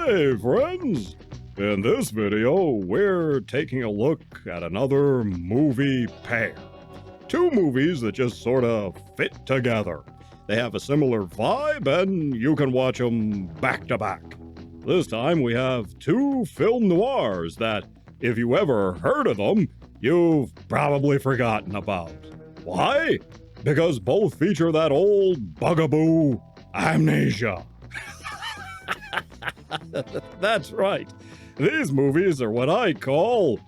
Hey friends! In this video, we're taking a look at another movie pair. Two movies that just sort of fit together. They have a similar vibe and you can watch them back to back. This time we have two film noirs that, if you ever heard of them, you've probably forgotten about. Why? Because both feature that old bugaboo, amnesia. That's right. These movies are what I call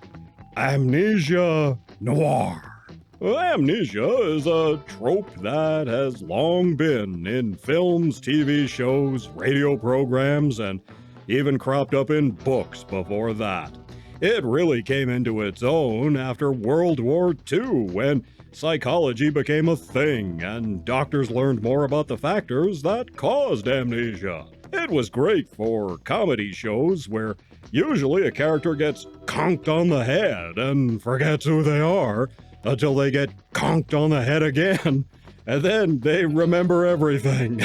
Amnesia Noir. Well, amnesia is a trope that has long been in films, TV shows, radio programs, and even cropped up in books before that. It really came into its own after World War II, when psychology became a thing and doctors learned more about the factors that caused amnesia. It was great for comedy shows where usually a character gets conked on the head and forgets who they are until they get conked on the head again, and then they remember everything.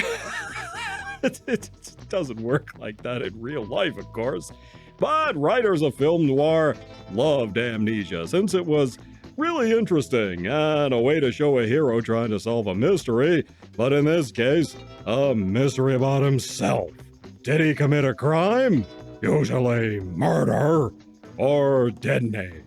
It doesn't work like that in real life, of course, but writers of film noir loved amnesia since it was really interesting and a way to show a hero trying to solve a mystery, but in this case, a mystery about himself. Did he commit a crime? Usually murder, or didn't he?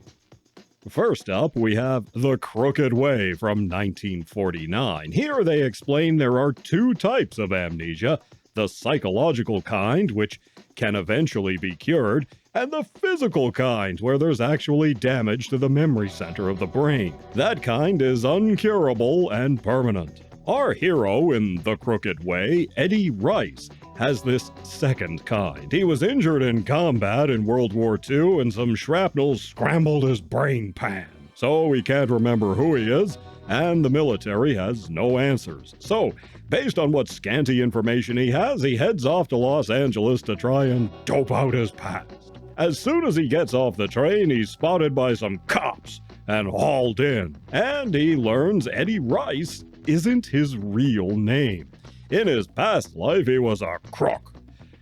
First up, we have The Crooked Way from 1949. Here they explain there are two types of amnesia: the psychological kind, which can eventually be cured, and the physical kind, where there's actually damage to the memory center of the brain. That kind is uncurable and permanent. Our hero in The Crooked Way, Eddie Rice, has this second kind. He was injured in combat in World War II and some shrapnel scrambled his brain pan. So he can't remember who he is, and the military has no answers. So, based on what scanty information he has, he heads off to Los Angeles to try and dope out his past. As soon as he gets off the train, he's spotted by some cops and hauled in. And he learns Eddie Rice isn't his real name. In his past life, he was a crook.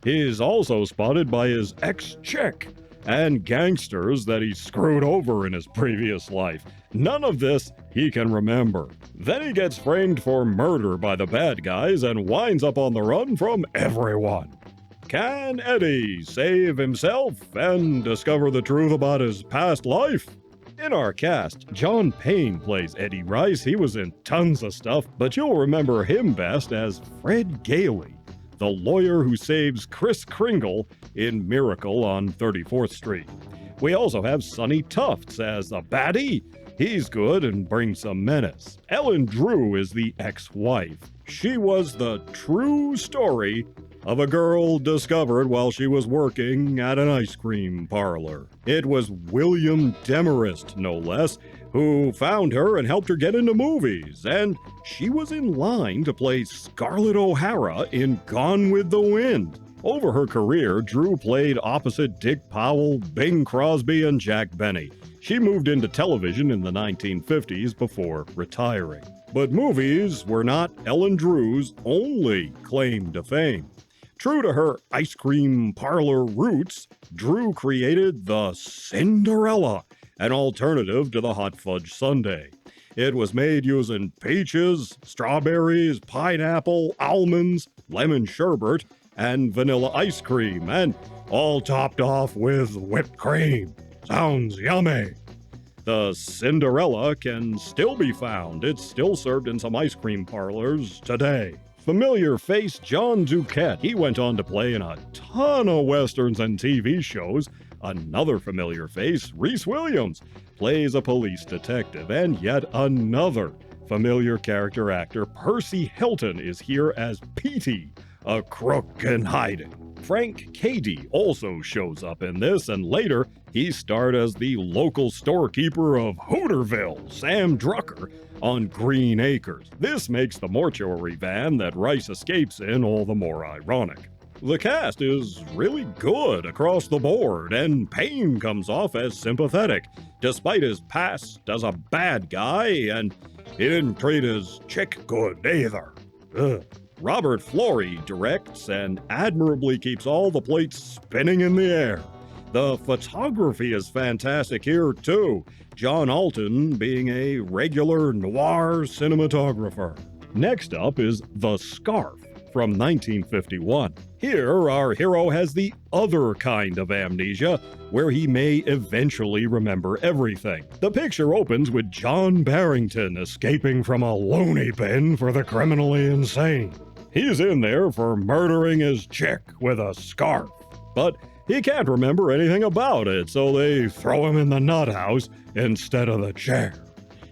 He's also spotted by his ex-chick and gangsters that he screwed over in his previous life. None of this he can remember. Then he gets framed for murder by the bad guys and winds up on the run from everyone. Can Eddie save himself and discover the truth about his past life? In our cast, John Payne plays Eddie Rice. He was in tons of stuff, but you'll remember him best as Fred Gailey, the lawyer who saves Kris Kringle in Miracle on 34th Street. We also have Sonny Tufts as a baddie. He's good and brings some menace. Ellen Drew is the ex-wife. She was the true story of a girl discovered while she was working at an ice cream parlor. It was William Demarest, no less, who found her and helped her get into movies, and she was in line to play Scarlett O'Hara in Gone with the Wind. Over her career, Drew played opposite Dick Powell, Bing Crosby, and Jack Benny. She moved into television in the 1950s before retiring. But movies were not Ellen Drew's only claim to fame. True to her ice cream parlor roots, Drew created the Cinderella, an alternative to the hot fudge sundae. It was made using peaches, strawberries, pineapple, almonds, lemon sherbet, and vanilla ice cream, and all topped off with whipped cream. Sounds yummy. The Cinderella can still be found. It's still served in some ice cream parlors today. Familiar face John Duquette. He went on to play in a ton of westerns and TV shows. Another familiar face, Reese Williams, plays a police detective. And yet another familiar character actor, Percy Hilton, is here as Petey, a crook in hiding. Frank Cady also shows up in this, and later he starred as the local storekeeper of Hooterville, Sam Drucker, on Green Acres. This makes the mortuary van that Rice escapes in all the more ironic. The cast is really good across the board, and Payne comes off as sympathetic, despite his past as a bad guy, and he didn't treat his chick good either. Ugh. Robert Florey directs and admirably keeps all the plates spinning in the air. The photography is fantastic here, too, John Alton being a regular noir cinematographer. Next up is The Scarf from 1951. Here, our hero has the other kind of amnesia, where he may eventually remember everything. The picture opens with John Barrington escaping from a loony bin for the criminally insane. He's in there for murdering his chick with a scarf, but he can't remember anything about it, so they throw him in the nut house instead of the chair.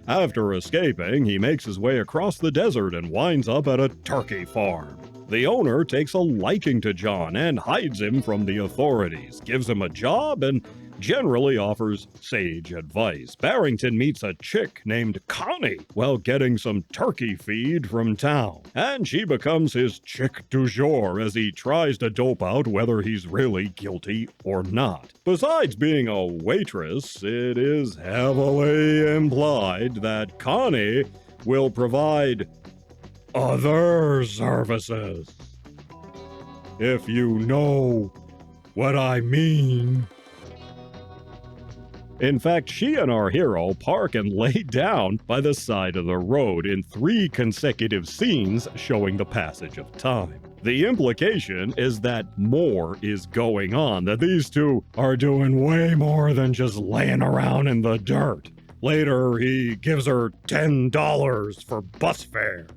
After escaping, he makes his way across the desert and winds up at a turkey farm. The owner takes a liking to John and hides him from the authorities, gives him a job, and generally offers sage advice. Barrington meets a chick named Connie while getting some turkey feed from town, and she becomes his chick du jour as he tries to dope out whether he's really guilty or not. Besides being a waitress, it is heavily implied that Connie will provide other services. If you know what I mean. In fact, she and our hero park and lay down by the side of the road in 3 consecutive scenes showing the passage of time. The implication is that more is going on, that these two are doing way more than just laying around in the dirt. Later, he gives her $10 for bus fare.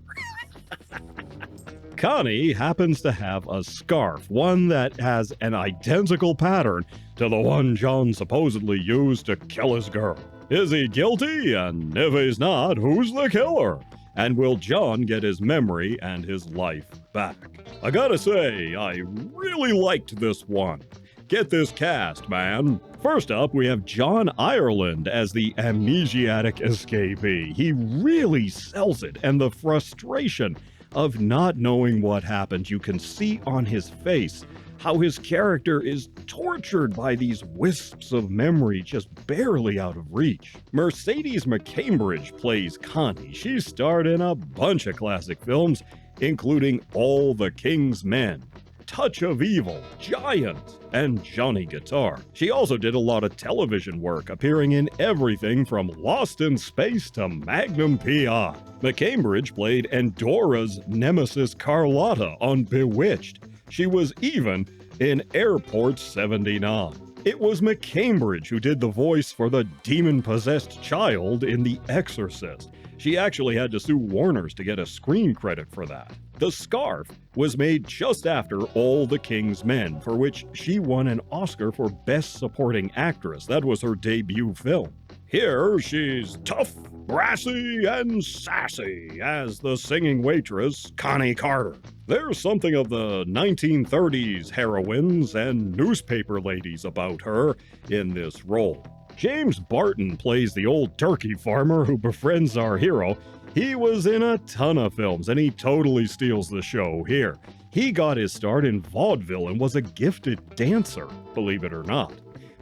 Connie happens to have a scarf, one that has an identical pattern to the one John supposedly used to kill his girl. Is he guilty? And if he's not, who's the killer? And will John get his memory and his life back? I gotta say, I really liked this one. Get this cast, man. First up, we have John Ireland as the amnesiac escapee. He really sells it, and the frustration of not knowing what happened, you can see on his face how his character is tortured by these wisps of memory just barely out of reach. Mercedes McCambridge plays Connie. She starred in a bunch of classic films, including All the King's Men, Touch of Evil, Giant, and Johnny Guitar. She also did a lot of television work, appearing in everything from Lost in Space to Magnum P.I. McCambridge played Endora's nemesis Carlotta on Bewitched. She was even in Airport 79. It was McCambridge who did the voice for the demon-possessed child in The Exorcist. She actually had to sue Warner's to get a screen credit for that. The Scarf was made just after All the King's Men, for which she won an Oscar for Best Supporting Actress. That was her debut film. Here, she's tough, brassy, and sassy as the singing waitress, Connie Carter. There's something of the 1930s heroines and newspaper ladies about her in this role. James Barton plays the old turkey farmer who befriends our hero. He was in a ton of films, and he totally steals the show here. He got his start in vaudeville and was a gifted dancer, believe it or not.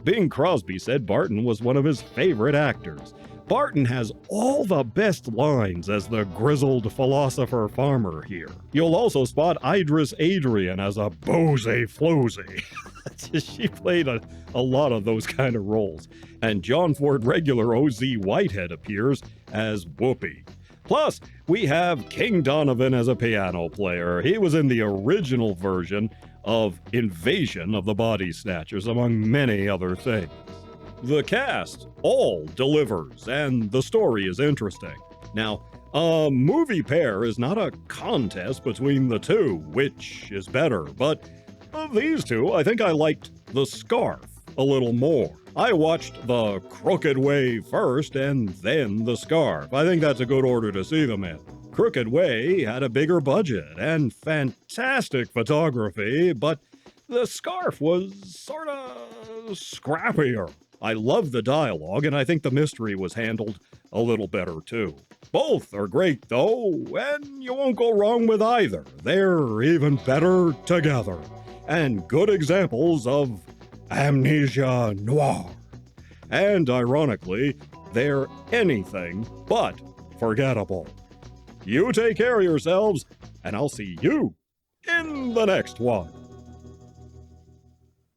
Bing Crosby said Barton was one of his favorite actors. Barton has all the best lines as the grizzled philosopher farmer here. You'll also spot Idris Adrian as a boozy floozy. She played a lot of those kind of roles. And John Ford regular O.Z. Whitehead appears as Whoopi. Plus, we have King Donovan as a piano player. He was in the original version of Invasion of the Body Snatchers, among many other things. The cast all delivers, and the story is interesting. Now, a movie pair is not a contest between the two, which is better, but of these two, I think I liked The Scarf a little more. I watched The Crooked Way first, and then The Scarf. I think that's a good order to see them in. Crooked Way had a bigger budget and fantastic photography, but The Scarf was sort of scrappier. I love the dialogue, and I think the mystery was handled a little better too. Both are great though, and you won't go wrong with either. They're even better together, and good examples of Amnesia Noir. And ironically, they're anything but forgettable. You take care of yourselves, and I'll see you in the next one.